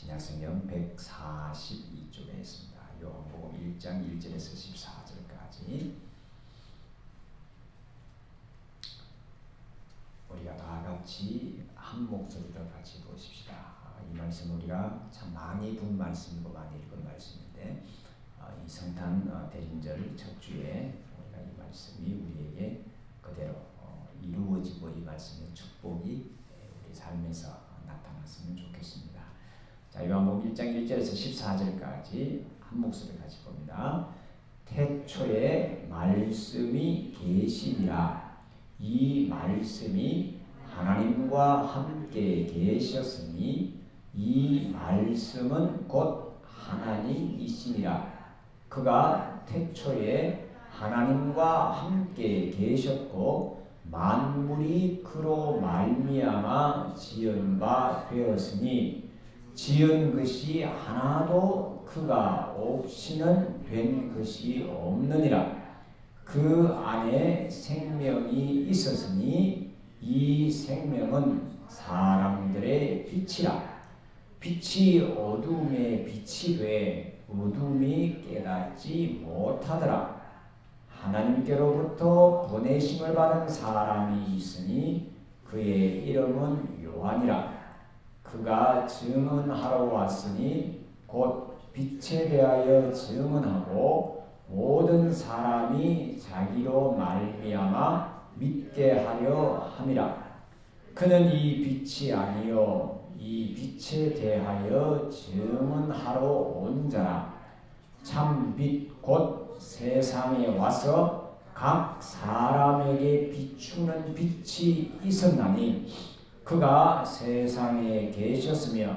신약성경 142쪽에 있습니다. 요한복음 1장 1절에서 14절까지 우리가 다 같이 한 목소리로 같이 보십시다. 이 말씀 우리가 참 많이 본 말씀이고 많이 읽은 말씀인데 이 성탄 대림절 첫 주에 우리가 이 말씀이 우리에게 그대로 이루어지고 이 말씀의 축복이 우리 삶에서 나타났으면 좋겠습니다. 자, 요한복음 1장 1절에서 14절까지 한 목소리 같이 봅니다. 태초에 말씀이 계시니라. 이 말씀이 하나님과 함께 계셨으니 이 말씀은 곧 하나님이시니라. 그가 태초에 하나님과 함께 계셨고 만물이 그로 말미암아 지은 바 되었으니 지은 것이 하나도 그가 없이는 된 것이 없느니라. 그 안에 생명이 있었으니 이 생명은 사람들의 빛이라. 빛이 어둠에 빛이 돼 어둠이 깨닫지 못하더라. 하나님께로부터 보내심을 받은 사람이 있으니 그의 이름은 요한이라. 그가 증언하러 왔으니 곧 빛에 대하여 증언하고 모든 사람이 자기로 말미암아 믿게 하려 함이라. 그는 이 빛이 아니요 이 빛에 대하여 증언하러 온 자라. 참 빛 곧 세상에 와서 각 사람에게 비추는 빛이 있었나니 그가 세상에 계셨으며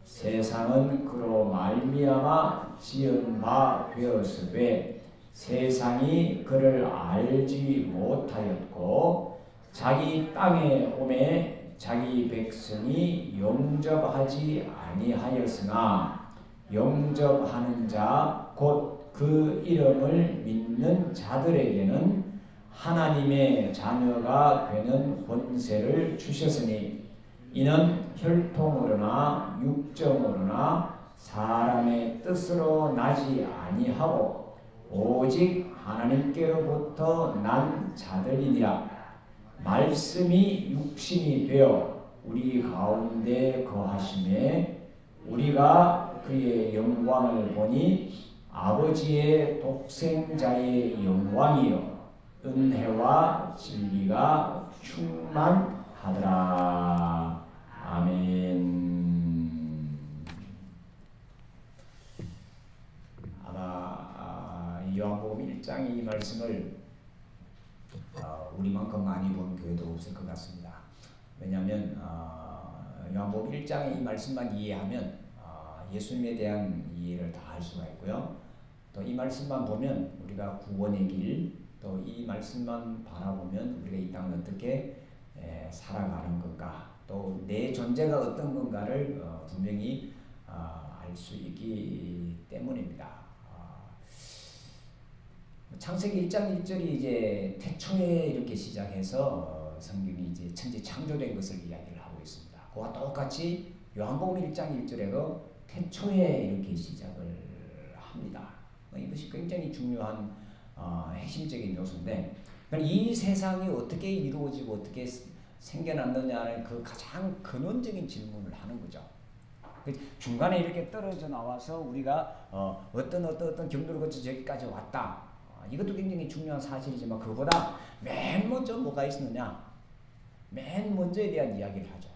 세상은 그로 말미암아 지은 바 되었으되 세상이 그를 알지 못하였고 자기 땅에 오매 자기 백성이 영접하지 아니하였으나 영접하는 자 곧 그 이름을 믿는 자들에게는 하나님의 자녀가 되는 권세를 주셨으니 이는 혈통으로나 육정으로나 사람의 뜻으로 나지 아니하고 오직 하나님께로부터 난 자들이니라. 말씀이 육신이 되어 우리 가운데 거하심에 우리가 그의 영광을 보니 아버지의 독생자의 영광이요 은혜와 진리가 충만하더라. 아멘. 아마 요한복음 1장의 이 말씀을 우리만큼 많이 본 교회도 없을 것 같습니다. 왜냐하면 요한복음 1장의 이 말씀만 이해하면 예수님에 대한 이해를 다 할 수가 있고요. 또 이 말씀만 보면 우리가 구원의 길, 또 이 말씀만 바라보면 우리가 이 땅을 어떻게 살아가는 건가, 또 내 존재가 어떤 건가를 분명히 알 수 있기 때문입니다. 창세기 1장 1절이 이제 태초에 이렇게 시작해서 성경이 이제 천지 창조된 것을 이야기를 하고 있습니다. 그와 똑같이 요한복음 1장 1절에도 태초에 이렇게 시작을 합니다. 이것이 굉장히 중요한 핵심적인 요소인데 이 세상이 어떻게 이루어지고 어떻게 생겨났느냐는 그 가장 근원적인 질문을 하는 거죠. 중간에 이렇게 떨어져 나와서 우리가 어떤 경로를 거쳐 저기까지 왔다. 이것도 굉장히 중요한 사실이지만 그보다 맨 먼저 뭐가 있었느냐? 맨 먼저에 대한 이야기를 하죠.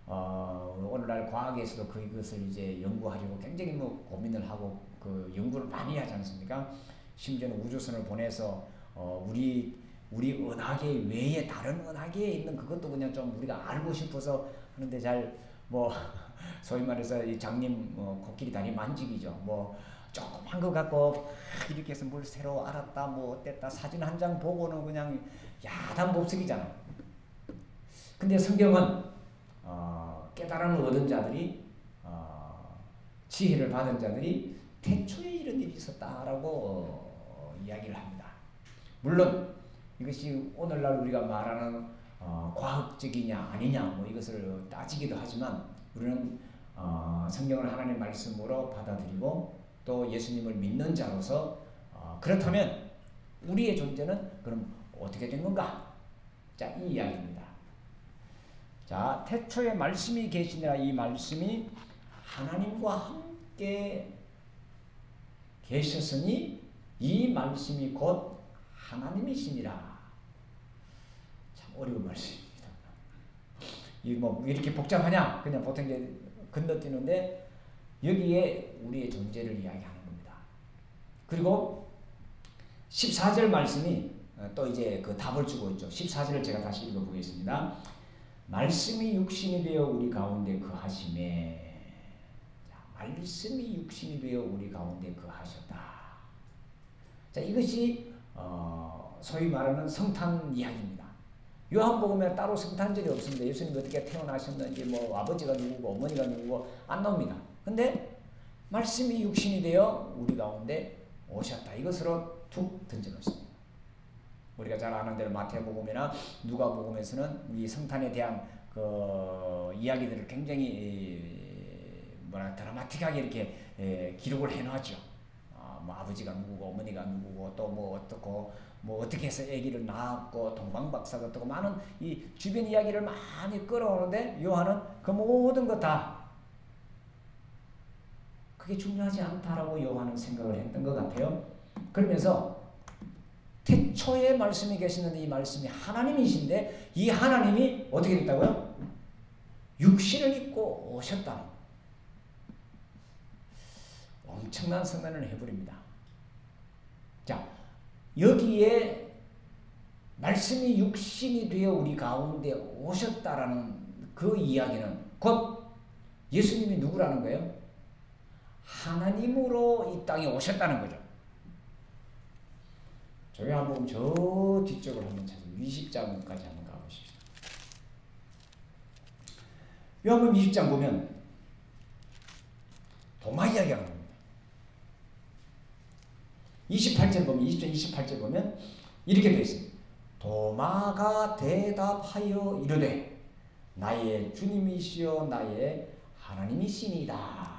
오늘날 과학에서도 그것을 이제 연구하려고 굉장히 고민을 하고 그 연구를 많이 하지 않습니까? 심지어는 우주선을 보내서 우리 은하계 외에 다른 은하계에 있는 그것도 그냥 좀 우리가 알고 싶어서 하는데 잘 소위 말해서 이 장님 코끼리 다리 만지기죠. 조그만 거 갖고 이렇게 해서 뭘 새로 알았다 어땠다 사진 한 장 보고는 그냥 야단 몹쓰기잖아. 근데 성경은 깨달음을 얻은 자들이 지혜를 받은 자들이 태초에 이런 일이 있었다라고 이야기를 합니다. 물론 이것이 오늘날 우리가 말하는 과학적이냐 아니냐 이것을 따지기도 하지만 우리는 성경을 하나님의 말씀으로 받아들이고 또 예수님을 믿는 자로서 그렇다면 우리의 존재는 그럼 어떻게 된 건가? 자, 이 이야기입니다. 자, 태초에 말씀이 계시니라. 이 말씀이 하나님과 함께 계셨으니 이 말씀이 곧 하나님이시니라. 참 어려운 말씀입니다. 이 뭐 이렇게 복잡하냐? 그냥 보통 이제 건너뛰는데 여기에 우리의 존재를 이야기하는 겁니다. 그리고 14절 말씀이 또 이제 그 답을 주고 있죠. 14절을 제가 다시 읽어보겠습니다. 말씀이 육신이 되어 우리 가운데 거하심에. 자, 말씀이 육신이 되어 우리 가운데 거하셨다. 자, 이것이 소위 말하는 성탄 이야기입니다. 요한복음에 따로 성탄절이 없습니다. 예수님이 어떻게 태어나셨는지 뭐 아버지가 누구고 어머니가 누구고 안 나옵니다. 근데 말씀이 육신이 되어 우리 가운데 오셨다. 이것으로 툭 던져놓습니다. 우리가 잘 아는 대로 마태복음이나 누가복음에서는 이 성탄에 대한 그 이야기들을 굉장히 드라마틱하게 이렇게 기록을 해놨죠. 뭐 아버지가 누구고 어머니가 누구고 또 뭐 어떻고 뭐 어떻게 해서 아기를 낳았고 동방박사가 어떻고 많은 이 주변 이야기를 많이 끌어오는데 요한은 그 모든 것 다 그게 중요하지 않다라고 요한은 생각을 했던 것 같아요. 그러면서 태초에 말씀이 계시는데 이 말씀이 하나님이신데 이 하나님이 어떻게 됐다고요? 육신을 입고 오셨다. 엄청난 선언을 해버립니다. 자, 여기에 말씀이 육신이 되어 우리 가운데 오셨다라는 그 이야기는 곧 예수님이 누구라는 거예요? 하나님으로 이 땅에 오셨다는 거죠. 저희 한번 저 뒤쪽으로 한번 찾아서 20장까지 한번 가보십시오. 요한복음 20장 보면 도마 이야기가 나옵니다. 28절 보면 20장 28절 보면 이렇게 되어 있습니다. 도마가 대답하여 이르되 나의 주님이시여 나의 하나님이시니이다.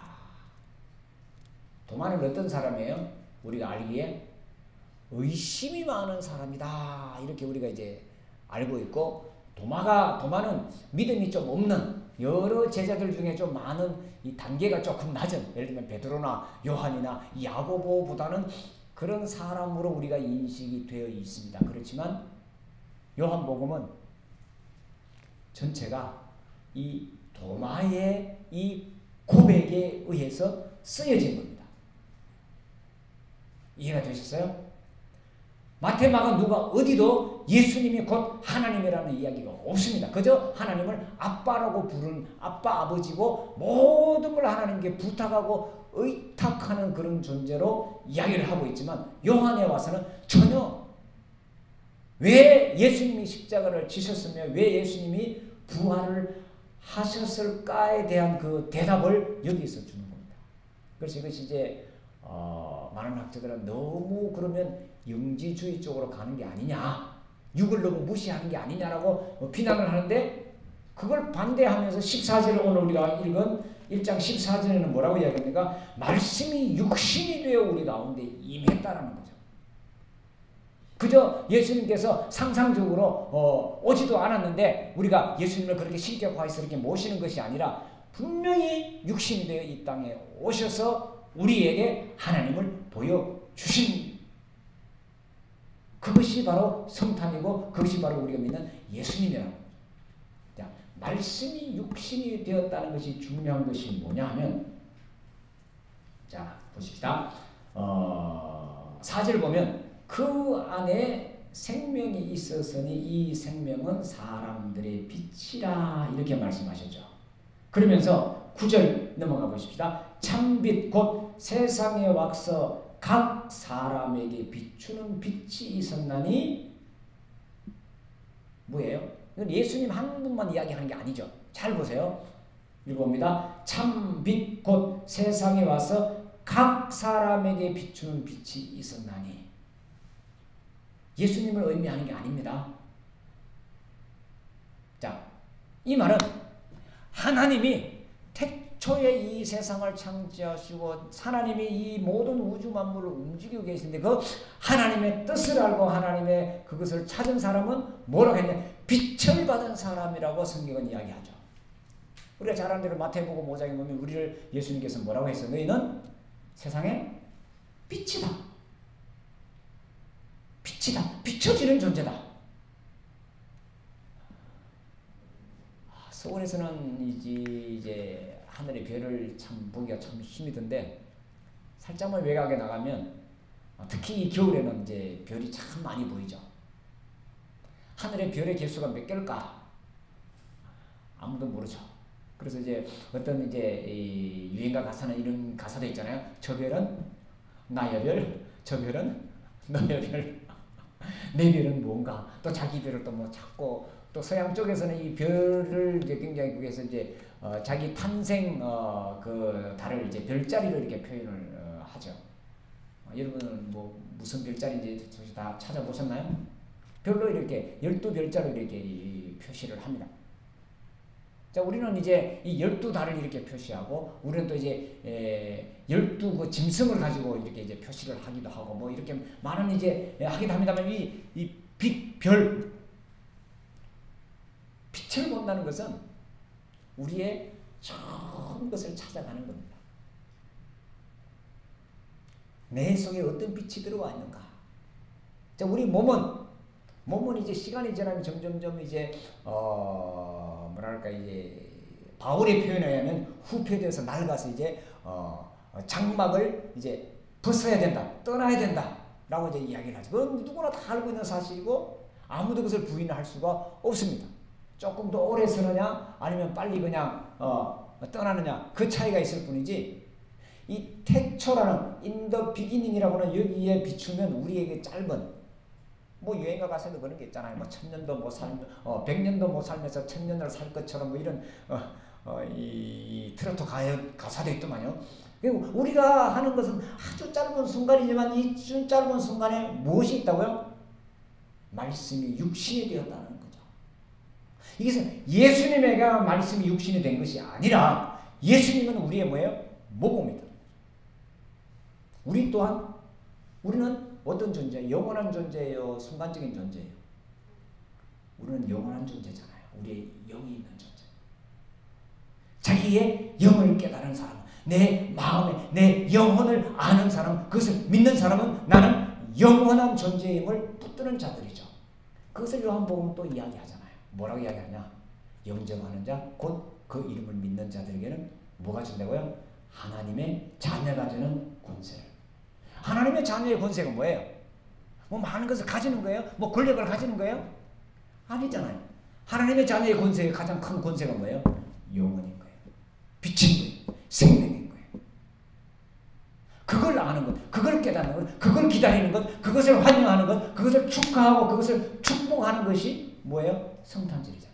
도마는 어떤 사람이에요? 우리가 알기에 의심이 많은 사람이다. 이렇게 우리가 이제 알고 있고 도마는 믿음이 좀 없는 여러 제자들 중에 좀 많은 이 단계가 조금 낮은 예를 들면 베드로나 요한이나 야고보보다는 그런 사람으로 우리가 인식이 되어 있습니다. 그렇지만 요한복음은 전체가 이 도마의 이 고백에 의해서 쓰여진 겁니다. 이해가 되셨어요? 마태막은 누가 어디도 예수님이 곧 하나님이라는 이야기가 없습니다. 그저 하나님을 아빠라고 부르는 아빠 아버지고 모든 걸 하나님께 부탁하고 의탁하는 그런 존재로 이야기를 하고 있지만 요한에 와서는 전혀 왜 예수님이 십자가를 지셨으며 왜 예수님이 부활을 하셨을까에 대한 그 대답을 여기서 주는 겁니다. 그래서 이것이 이제 많은 학자들은 너무 그러면 영지주의 쪽으로 가는 게 아니냐, 육을 너무 무시하는 게 아니냐라고 비난을 하는데 그걸 반대하면서 14절 오늘 우리가 읽은 1장 14절에는 뭐라고 이야기합니까? 말씀이 육신이 되어 우리 가운데 임했다라는 거죠. 그저 예수님께서 상상적으로 오지도 않았는데 우리가 예수님을 그렇게 신격화해서 이렇게 모시는 것이 아니라 분명히 육신이 되어 이 땅에 오셔서 우리에게 하나님을 보여주신 그것이 바로 성탄이고 그것이 바로 우리가 믿는 예수님이라는 거죠. 자, 말씀이 육신이 되었다는 것이 중요한 것이 뭐냐 하면 자 보십시다. 4절 보면 그 안에 생명이 있었으니 이 생명은 사람들의 빛이라 이렇게 말씀하셨죠. 그러면서 9절 넘어가 보십시다. 참빛 곧 세상에 와서 각 사람에게 비추는 빛이 있었나니 뭐예요? 이건 예수님 한 분만 이야기하는 게 아니죠. 잘 보세요. 읽어봅니다. 참빛 곧 세상에 와서 각 사람에게 비추는 빛이 있었나니 예수님을 의미하는 게 아닙니다. 자, 이 말은 하나님이 태초에 이 세상을 창조하시고 하나님이 이 모든 우주 만물을 움직이고 계신데 그 하나님의 뜻을 알고 하나님의 그것을 찾은 사람은 뭐라고 했냐? 빛을 받은 사람이라고 성경은 이야기하죠. 우리가 잘 아는 대로 마태복음 5장에 보면 우리를 예수님께서 뭐라고 했어요? 너희는 세상의 빛이다. 빛이다. 비춰지는 존재다. 서울에서는 이제 하늘의 별을 참 보기가 참 힘이 든데 살짝만 외곽에 나가면 특히 이 겨울에는 이제 별이 참 많이 보이죠. 하늘의 별의 개수가 몇 개일까? 아무도 모르죠. 그래서 이제 어떤 이제 유행가 가사는 이런 가사도 있잖아요. 저 별은 나의 별, 저 별은 너의 별, 내 별은 뭔가. 또 자기 별을 또 뭐 찾고 또 서양 쪽에서는 이 별을 이제 굉장히 거기에서 이제 자기 탄생 그 달을 이제 별자리로 이렇게 표현을 하죠. 여러분은 뭐 무슨 별자리인지 다 찾아보셨나요? 별로 이렇게 12별자로 이렇게 표시를 합니다. 자, 우리는 이제 이 12달을 이렇게 표시하고 우리는 또 이제 12그 짐승을 가지고 이렇게 이제 표시를 하기도 하고 뭐 이렇게 많은 이제 하기도 합니다만 이 빛별 빛을 본다는 것은 우리의 처음 것을 찾아가는 겁니다. 내 속에 어떤 빛이 들어와 있는가? 자, 우리 몸은 이제 시간이 지나면 점점점 이제 뭐랄까 이제 바울의 표현에 의하면 후퇴돼서 낡아서 이제 장막을 이제 벗어야 된다, 떠나야 된다라고 이제 이야기를 하죠. 그건 누구나 다 알고 있는 사실이고 아무도 그것을 부인할 수가 없습니다. 조금 더 오래 서느냐 아니면 빨리 그냥 떠나느냐 그 차이가 있을 뿐이지 이 태초라는 in the beginning이라고는 여기에 비추면 우리에게 짧은 뭐 유행가 가사도 그런 게 있잖아요. 뭐 1000년도 못 살, 100년도 못 살면서 1000년을 살 것처럼 뭐 이런 이 트로트 가사도 있더만요. 그리고 우리가 하는 것은 아주 짧은 순간이지만 이 짧은 순간에 무엇이 있다고요? 말씀이 육신이 되었다는 거죠. 이것은 예수님에게 말씀이 육신이 된 것이 아니라 예수님은 우리의 뭐예요? 모범이다. 우리 또한 우리는 어떤 존재예요? 영원한 존재예요? 순간적인 존재예요? 우리는 영원한 존재잖아요. 우리의 영이 있는 존재. 자기의 영을 깨달은 사람, 내 마음에 내 영혼을 아는 사람, 그것을 믿는 사람은 나는 영원한 존재임을 붙드는 자들이죠. 그것을 요한복음은 또 이야기하잖아요. 뭐라고 이야기하냐? 영접하는 자, 곧 그 이름을 믿는 자들에게는 뭐가 준다고요? 하나님의 자녀가 되는 권세를. 하나님의 자녀의 권세가 뭐예요? 뭐 많은 것을 가지는 거예요? 뭐 권력을 가지는 거예요? 아니잖아요. 하나님의 자녀의 권세의 가장 큰 권세가 뭐예요? 영혼인 거예요. 빛인 거예요. 생명인 거예요. 그걸 아는 것, 그걸 깨닫는 것, 그걸 기다리는 것, 그것을 환영하는 것, 그것을 축하하고 그것을 축복하는 것이 뭐예요? 성탄절이잖아요.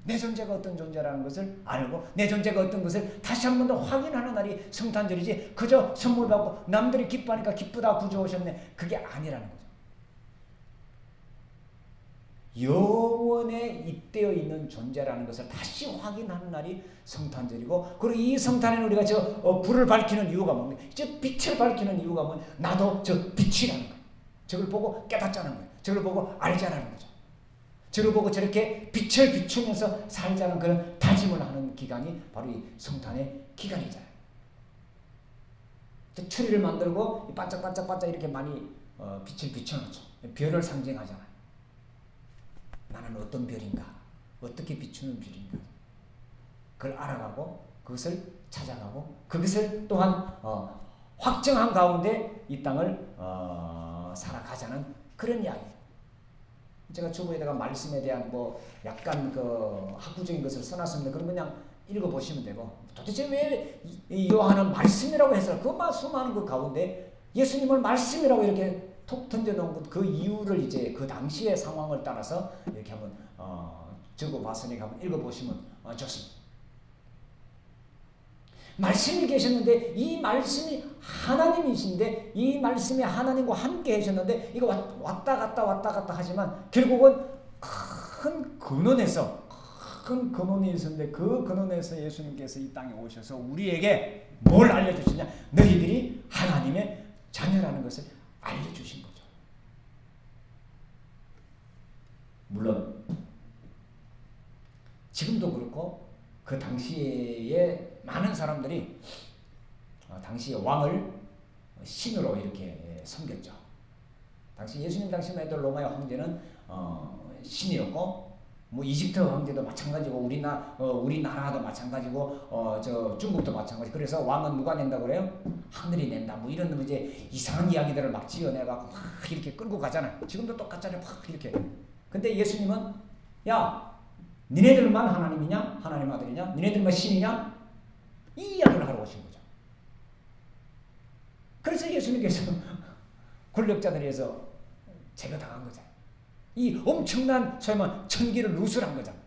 내 존재가 어떤 존재라는 것을 알고 내 존재가 어떤 것을 다시 한 번 더 확인하는 날이 성탄절이지 그저 선물 받고 남들이 기뻐하니까 기쁘다 구주 오셨네 그게 아니라는 거죠. 영원에 입되어 있는 존재라는 것을 다시 확인하는 날이 성탄절이고 그리고 이 성탄에는 우리가 저 불을 밝히는 이유가 뭡니까? 저 빛을 밝히는 이유가 뭐냐? 나도 저 빛이라는 거예요. 저걸 보고 깨닫자는 거예요. 저걸 보고 알자는 거죠. 저를 보고 저렇게 빛을 비추면서 살자는 그런 다짐을 하는 기간이 바로 이 성탄의 기간이잖아요. 추리를 만들고 반짝반짝반짝 이렇게 많이 빛을 비춰놓죠. 별을 상징하잖아요. 나는 어떤 별인가? 어떻게 비추는 별인가? 그걸 알아가고 그것을 찾아가고 그것을 또한 확정한 가운데 이 땅을 살아가자는 그런 이야기예요. 제가 주보에다가 말씀에 대한 뭐 약간 그 학구적인 것을 써놨습니다. 그럼 그냥 읽어보시면 되고 도대체 왜 요한은 말씀이라고 해서 그 수많은 그 가운데 예수님을 말씀이라고 이렇게 톡 던져놓은 그 이유를 이제 그 당시의 상황을 따라서 이렇게 한번 적어봤으니까 한번 읽어보시면 좋습니다. 말씀이 계셨는데 이 말씀이 하나님이신데 이 말씀이 하나님과 함께 하셨는데 이거 왔다 갔다 하지만 결국은 큰 근원에서 큰 근원이 있었는데 그 근원에서 예수님께서 이 땅에 오셔서 우리에게 뭘 알려주시냐? 너희들이 하나님의 자녀라는 것을 알려주신 거죠. 물론 지금도 그렇고 그 당시에 많은 사람들이 당시의 왕을 신으로 이렇게 섬겼죠. 당시 예수님 당시만 해도 로마의 황제는 신이었고, 뭐 이집트 황제도 마찬가지고 우리나라도 마찬가지고 저 중국도 마찬가지. 그래서 왕은 누가 낸다고 그래요? 하늘이 낸다. 뭐 이런 이제 이상한 이야기들을 막 지어내갖고 막 이렇게 끌고 가잖아요. 지금도 똑같잖아요. 막 이렇게. 근데 예수님은 야, 니네들만 하나님이냐? 하나님 아들이냐? 니네들만 신이냐? 이 이야기를 하러 오신 거죠. 그래서 예수님께서 권력자들에서 제거당한 거잖아요. 이 엄청난 설마 천기를 누설한 거잖아요.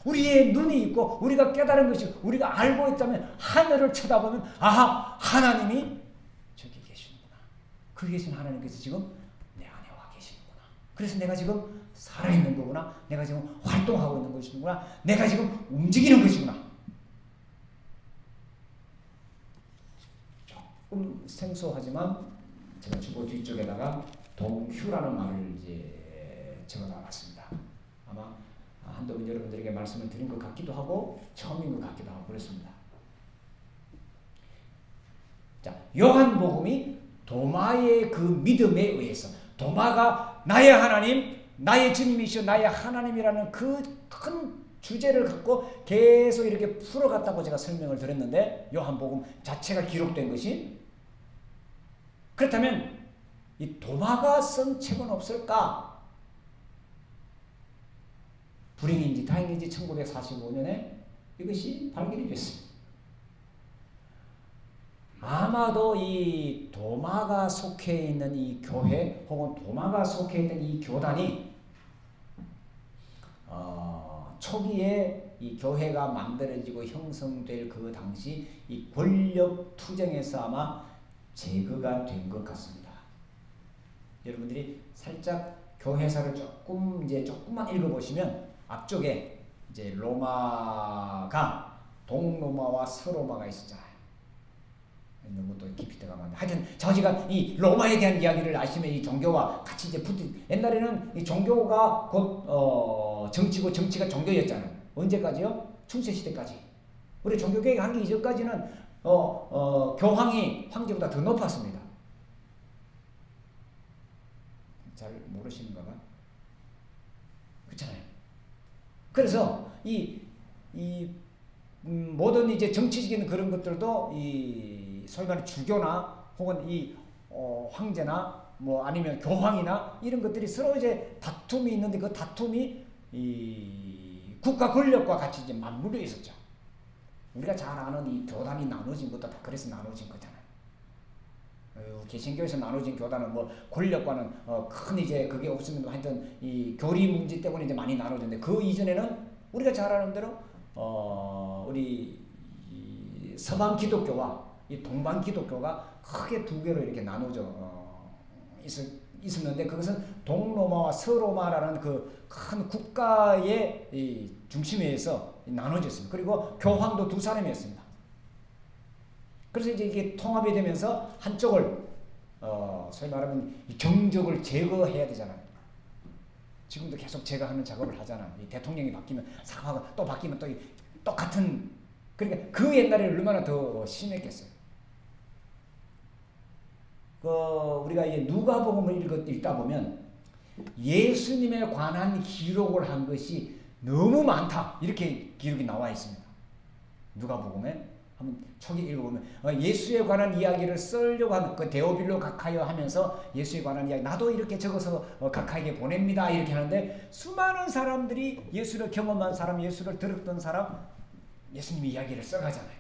우리의 눈이 있고 우리가 깨달은 것이 우리가 알고 있다면 하늘을 쳐다보면 아하, 하나님이 저기 계시는구나. 그 계신 하나님께서 지금 내 안에 와 계시는구나. 그래서 내가 지금 살아있는 거구나. 내가 지금 활동하고 있는 것이구나. 내가 지금 움직이는 것이구나. 조금 생소하지만 제가 주보 뒤쪽에다가 동휴라는 말을 이제 적어놔봤습니다. 아마 한두 번 여러분들에게 말씀을 드린 것 같기도 하고 처음인 것 같기도 하고 그렇습니다. 자, 요한복음이 도마의 그 믿음에 의해서 도마가 나의 하나님, 나의 주님이시오, 나의 하나님이라는 그 큰 주제를 갖고 계속 이렇게 풀어갔다고 제가 설명을 드렸는데 요한복음 자체가 기록된 것이 그렇다면 이 도마가 쓴 책은 없을까? 불행인지 다행인지 1945년에 이것이 발견이 됐습니다. 아마도 이 도마가 속해 있는 이 교회 혹은 도마가 속해 있는 이 교단이 초기에 이 교회가 만들어지고 형성될 그 당시 이 권력 투쟁에서 아마 제거가 된 것 같습니다. 여러분들이 살짝 교회사를 조금만 읽어보시면 앞쪽에 이제 로마가 동로마와 서로마가 있었잖아요. 너무 또 깊이 들어가면 하여튼 저지가 이 로마에 대한 이야기를 아시면 이 종교와 같이 이제 옛날에는 이 종교가 곧 정치고 정치가 종교였잖아요. 언제까지요? 중세 시대까지. 우리 종교 개혁하기 이전까지는 교황이 황제보다 더 높았습니다. 잘 모르시는가 봐. 그렇잖아요. 그래서 모든 이제 정치적인 그런 것들도 소위 말하는 주교나 혹은 황제나 뭐 아니면 교황이나 이런 것들이 서로 이제 다툼이 있는데 그 다툼이 국가 권력과 같이 이제 맞물려 있었죠. 우리가 잘 아는 이 교단이 나눠진 것도 다 그래서 나눠진 거잖아요. 개신교에서 나눠진 교단은 뭐 권력과는 큰 이제 그게 없으면 하여튼 이 교리 문제 때문에 이제 많이 나눠졌는데 그 이전에는 우리가 잘 아는 대로 우리 서방 기독교와 이 동방 기독교가 크게 두 개로 이렇게 나눠져 있었는데 그것은 동로마와 서로마라는 그 큰 국가의 이 중심에서 나눠졌습니다. 그리고 교황도 두 사람이었습니다. 그래서 이제 이게 통합이 되면서 한쪽을 소위 말하면 정적을 제거해야 되잖아요. 지금도 계속 제거하는 작업을 하잖아요. 이 대통령이 바뀌면 사과가 또 바뀌면 또 똑같은 그러니까 그 옛날에 얼마나 더 심했겠어요. 우리가 이제 누가복음을 읽다 보면 예수님에 관한 기록을 한 것이 너무 많다 이렇게 기록이 나와 있습니다. 누가복음에 한번 초기 읽어보면 예수에 관한 이야기를 쓰려고 하는 그 데오빌로 각하여 하면서 예수에 관한 이야기 나도 이렇게 적어서 각하에게 보냅니다 이렇게 하는데 수많은 사람들이 예수를 경험한 사람, 예수를 들었던 사람, 예수님의 이야기를 써가잖아요.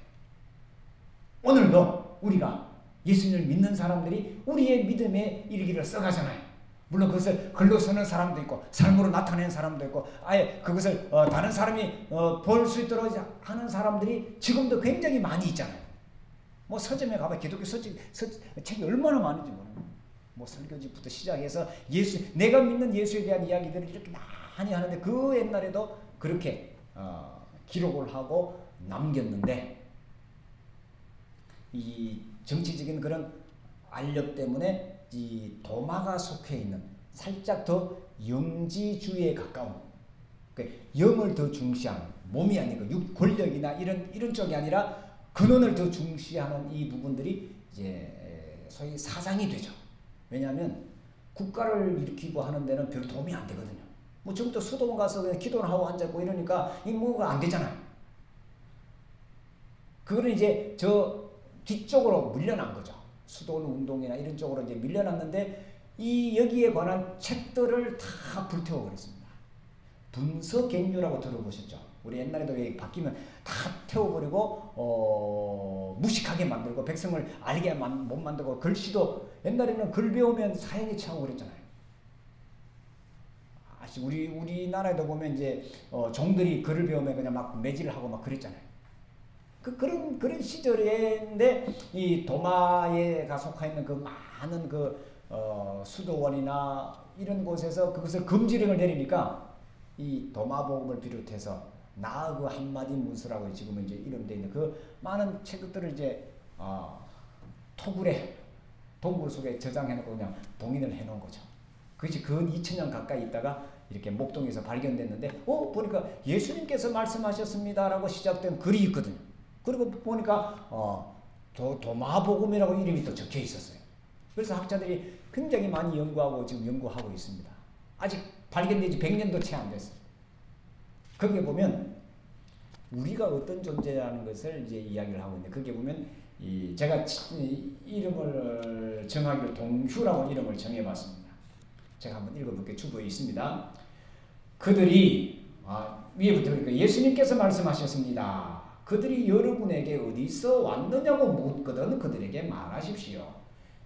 오늘도 우리가 예수님을 믿는 사람들이 우리의 믿음의 일기를 써가잖아요. 물론 그것을 글로 쓰는 사람도 있고 삶으로 나타내는 사람도 있고 아예 그것을 다른 사람이 볼 수 있도록 하는 사람들이 지금도 굉장히 많이 있잖아요. 뭐 서점에 가봐 기독교 책이 얼마나 많은지 모르는 뭐 설교집부터 시작해서 내가 믿는 예수에 대한 이야기들을 이렇게 많이 하는데 그 옛날에도 그렇게 기록을 하고 남겼는데 이 정치적인 그런 알력 때문에 이 도마가 속해 있는 살짝 더 영지주의에 가까운 영을 더 중시하는 몸이 아니고 권력이나 이런 쪽이 아니라 근원을 더 중시하는 이 부분들이 이제 소위 사상이 되죠. 왜냐하면 국가를 일으키고 하는 데는 별 도움이 안 되거든요. 뭐 지금부터 수도원 가서 그냥 기도를 하고 앉았고 이러니까 이 뭐가 안 되잖아요. 그거는 이제 저 뒤쪽으로 밀려난 거죠. 수도원 운동이나 이런 쪽으로 이제 밀려났는데 이 여기에 관한 책들을 다 불태워버렸습니다. 분서갱유라고 들어보셨죠? 우리 옛날에도 바뀌면 다 태워버리고 무식하게 만들고 백성을 알게 못 만들고 글씨도 옛날에는 글 배우면 사형에 처하고 그랬잖아요. 우리나라에도 보면 이제 종들이 글을 배우면 그냥 막 매질을 하고 막 그랬잖아요. 그런 시절인데 이 도마에가 속해 있는 그 많은 수도원이나 이런 곳에서 그것을 금지령을 내리니까 이 도마복음을 비롯해서 나의 그 한마디 문서라고 지금은 이제 이름되어 있는 그 많은 책들을 이제 토굴에 동굴 속에 저장해놓고 그냥 봉인을 해놓은 거죠. 그것이 근 2000년 가까이 있다가 이렇게 목동에서 발견됐는데 보니까 예수님께서 말씀하셨습니다라고 시작된 글이 있거든요. 그리고 보니까 도마복음이라고 이름이 또 적혀 있었어요. 그래서 학자들이 굉장히 많이 연구하고 지금 연구하고 있습니다. 아직 발견된 지 100년도 채 안 됐어요. 거기에 보면 우리가 어떤 존재라는 것을 이제 이야기를 하고 있는데 거기에 보면 제가 이름을 정하기로 동휴라고 이름을 정해봤습니다. 제가 한번 읽어볼게요. 주부에 있습니다. 그들이 위에부터 그러니까 예수님께서 말씀하셨습니다. 그들이 여러분에게 어디서 왔느냐고 묻거든 그들에게 말하십시오.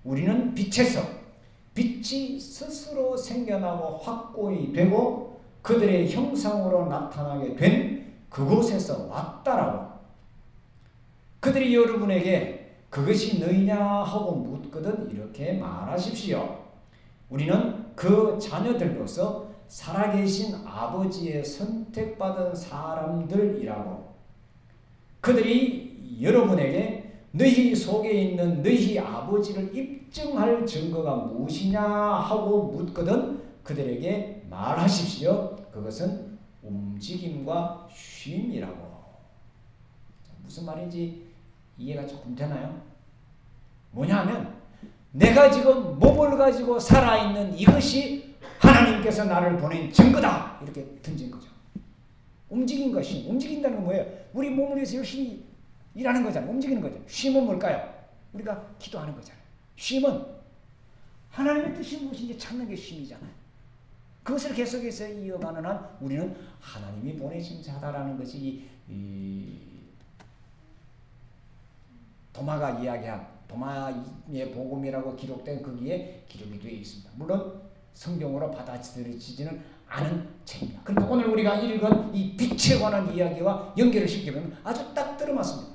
우리는 빛에서 빛이 스스로 생겨나고 확고히 되고 그들의 형상으로 나타나게 된 그곳에서 왔다라고. 그들이 여러분에게 그것이 너희냐 하고 묻거든 이렇게 말하십시오. 우리는 그 자녀들로서 살아계신 아버지의 선택받은 사람들이라고. 그들이 여러분에게 너희 속에 있는 너희 아버지를 입증할 증거가 무엇이냐 하고 묻거든 그들에게 말하십시오. 그것은 움직임과 쉼이라고. 무슨 말인지 이해가 조금 되나요? 뭐냐 하면 내가 지금 몸을 가지고 살아있는 이것이 하나님께서 나를 보낸 증거다. 이렇게 던진 거죠. 움직임과 쉼. 움직인다는 건 뭐예요? 우리 몸을 위해서 열심히 일하는 거잖아요. 움직이는 거죠. 쉼은 뭘까요? 우리가 기도하는 거잖아요. 쉼은 하나님의 뜻이 무엇인지 찾는 게 쉼이잖아요. 그것을 계속해서 이어가는 한 우리는 하나님이 보내신 자다라는 것이 도마가 이야기한 도마의 복음이라고 기록된 거기에 기록이 되어 있습니다. 물론 성경으로 받아들여지지는 않은 책입니다. 그런데 오늘 우리가 읽은 이 빛에 관한 이야기와 연결을 시키면 아주 딱 들어맞습니다.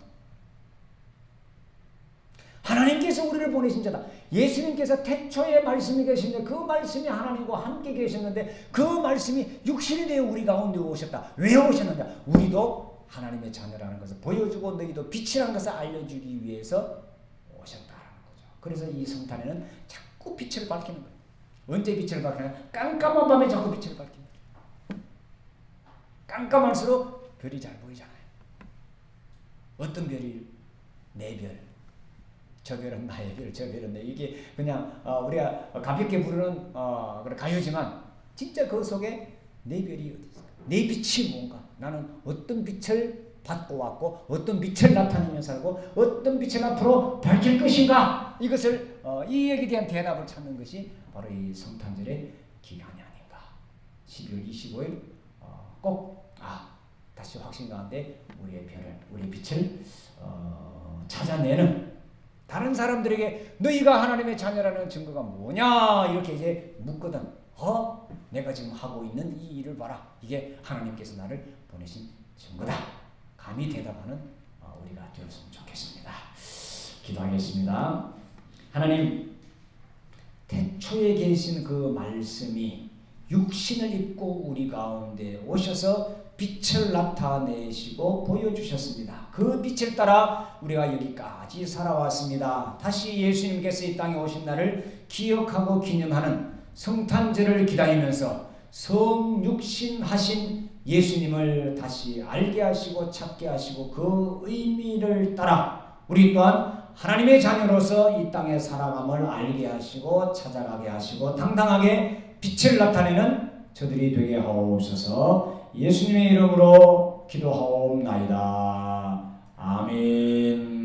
하나님께서 우리를 보내신 자다. 예수님께서 태초에 말씀이 계신데 그 말씀이 하나님과 함께 계셨는데 그 말씀이 육신이 되어 우리 가운데 오셨다. 왜 오셨느냐? 우리도 하나님의 자녀라는 것을 보여주고 너희도 빛이라는 것을 알려주기 위해서 오셨다는 거죠. 그래서 이 성탄에는 자꾸 빛을 밝히는 거예요. 언제 빛을 밝히냐? 깜깜한 밤에 자꾸 빛을 밝힙니다. 깜깜할수록 별이 잘 보이잖아요. 어떤 별이? 내 별. 저 별은 나의 별, 저 별은 내. 이게 그냥 우리가 가볍게 부르는 가요지만 진짜 그 속에 내 별이 어디 있을까? 내 빛이 뭔가? 나는 어떤 빛을 받고 왔고 어떤 빛을 나타내며 살고 어떤 빛을 앞으로 밝힐 것인가? 이것을 이 얘기에 대한 대답을 찾는 것이 바로 이 성탄절의 기간이 아닌가. 12월 25일 꼭 다시 확신 가운데 우리의 별을, 우리의 빛을 찾아내는, 다른 사람들에게 너희가 하나님의 자녀라는 증거가 뭐냐 이렇게 이제 묻거든. 내가 지금 하고 있는 이 일을 봐라. 이게 하나님께서 나를 보내신 증거다. 감히 대답하는 우리가 되었으면 좋겠습니다. 기도하겠습니다. 하나님, 태초에 계신 그 말씀이 육신을 입고 우리 가운데 오셔서 빛을 나타내시고 보여주셨습니다. 그 빛을 따라 우리가 여기까지 살아왔습니다. 다시 예수님께서 이 땅에 오신 날을 기억하고 기념하는 성탄절을 기다리면서 성육신하신 예수님을 다시 알게 하시고 찾게 하시고 그 의미를 따라 우리 또한 하나님의 자녀로서 이 땅에 살아감을 알게 하시고 찾아가게 하시고 당당하게 빛을 나타내는 저들이 되게 하옵소서. 예수님의 이름으로 기도하옵나이다. 아멘.